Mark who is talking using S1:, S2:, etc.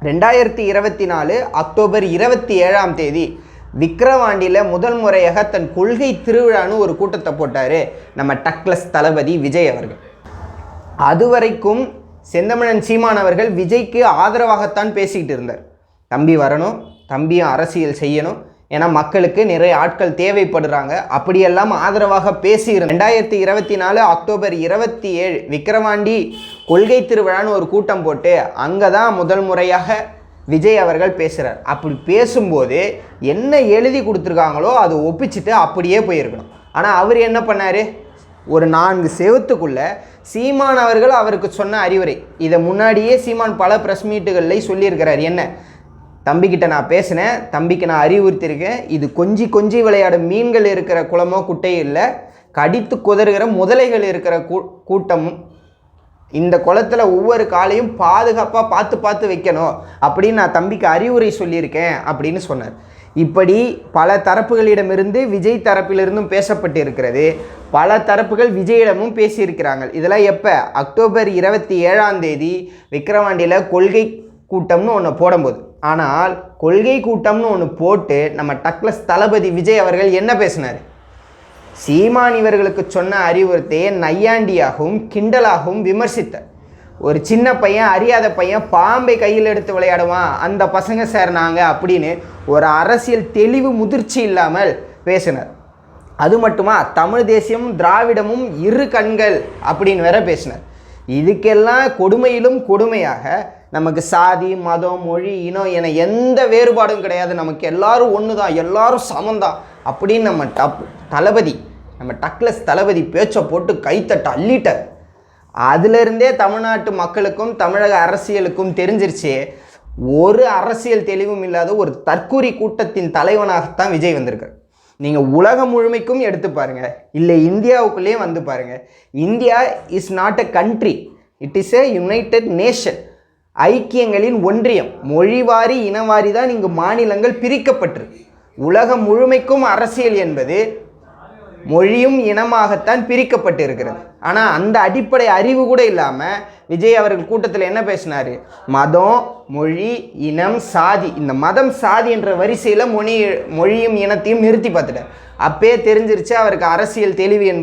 S1: 2024 October 27ஆம் தேதி விக்கிரவாண்டியில் முதல் முறையாக தன் கொள்கை திருவிழான்னு ஒரு கூட்டத்தை போட்டார் நம்ம டக்ளஸ் தளபதி விஜய் அவர்கள். அதுவரைக்கும் செந்தமிழன் சீமான் அவர்கள் விஜய்க்கு ஆதரவாகத்தான் பேசிக்கிட்டு இருந்தார். தம்பி வரணும், தம்பியும் அரசியல் செய்யணும், ஏன்னா மக்களுக்கு நிறைய ஆட்கள் தேவைப்படுறாங்க, அப்படியெல்லாம் ஆதரவாக பேசியிருந்தார். 2024 அக்டோபர் 27 விக்கிரவாண்டி கொள்கை திருவிழான்னு ஒரு கூட்டம் போட்டு அங்கே தான் முதல் முறையாக விஜய் அவர்கள் பேசுகிறார். அப்படி பேசும்போது என்ன எழுதி கொடுத்துருக்காங்களோ அதை ஒப்பிச்சுட்டு அப்படியே போயிருக்கணும். ஆனால் அவர் என்ன பண்ணார், ஒரு 4 செவத்துக்குள்ளே சீமான் அவர்கள் அவருக்கு சொன்ன அறிவுரை, இதை முன்னாடியே சீமான் பல ப்ரெஸ் மீட்டுகளில் சொல்லியிருக்கிறார். என்ன, தம்பிக்கிட்ட நான் பேசினேன், தம்பிக்கு நான் அறிவுறுத்தியிருக்கேன், இது கொஞ்சி விளையாடும் மீன்கள் இருக்கிற குளமோ குட்டையும் இல்லை, கடித்து குதறுகிற முதலைகள் இருக்கிற கூட்டமும், இந்த குளத்தில் ஒவ்வொரு காலையும் பாதுகாப்பாக பார்த்து வைக்கணும் அப்படின்னு நான் தம்பிக்கு அறிவுரை சொல்லியிருக்கேன் அப்படின்னு சொன்னார். இப்படி பல தரப்புகளிடமிருந்து விஜய் தரப்பிலிருந்தும் பேசப்பட்டு இருக்கிறது. பல தரப்புகள் விஜயிடமும் பேசியிருக்கிறாங்க. இதெல்லாம் எப்போ, அக்டோபர் 27ஆம் தேதி விக்கிரவாண்டியில் கொள்கை கூட்டம்னு ஒன்று போடும்போது. ஆனால் கொள்கை கூட்டம்னு ஒன்று போட்டு நம்ம டக்ளஸ் தளபதி விஜய் அவர்கள் என்ன பேசினார், சீமான் இவர்களுக்கு சொன்ன அறிவுறுத்தையை நையாண்டியாகவும் கிண்டலாகவும் விமர்சித்தார். ஒரு சின்ன பையன், அறியாத பையன் பாம்பை கையில் எடுத்து விளையாடுவான், அந்த பசங்க சேர்னாங்க அப்படின்னு ஒரு அரசியல் தெளிவு முதிர்ச்சி இல்லாமல் பேசினார். அது மட்டுமா, தமிழ் தேசியம் திராவிடமும் இரு கண்கள் அப்படின்னு வேற பேசினார். இதுக்கெல்லாம் கொடுமையிலும் கொடுமையாக நமக்கு சாதி மதம் மொழி இனம் என எந்த வேறுபாடும் கிடையாது, நமக்கு எல்லாரும் ஒன்று தான், எல்லாரும் சமந்தான் அப்படின்னு நம்ம டக்ளஸ் தளபதி பேச்சை போட்டு கைத்தட்ட அள்ளிட்டார். அதிலிருந்தே தமிழ்நாட்டு மக்களுக்கும் தமிழக அரசியலுக்கும் தெரிஞ்சிருச்சு, ஒரு அரசியல் தெளிவும் இல்லாத ஒரு தற்கூரி கூட்டத்தின் தலைவனாகத்தான் விஜய் வந்திருக்கார். நீங்கள் உலகம் முழுமைக்கும் எடுத்து பாருங்கள், இல்லை இந்தியாவுக்குள்ளேயே வந்து பாருங்கள். India is not a country, it is a united nation, ஐக்கியங்களின் ஒன்றியம். மொழிவாரி இனவாரி தான் இங்கு மாநிலங்கள் பிரிக்கப்பட்டிருக்கு. உலகம் முழுமைக்கும் அரசியல் என்பது மொழியும் இனமாகத்தான் பிரிக்கப்பட்டு இருக்கிறது. ஆனால் அந்த அடிப்படை அறிவு கூட இல்லாமல் விஜய் அவர்கள் கூட்டத்தில் என்ன பேசினார், மதம் மொழி இனம் சாதி, இந்த மதம் சாதி என்ற வரிசையில் மொழியும் இனத்தையும் நிறுத்தி பார்த்துட்டார். அப்பே தெரிஞ்சிருச்சு அவருக்கு அரசியல் தெளிவு என்பது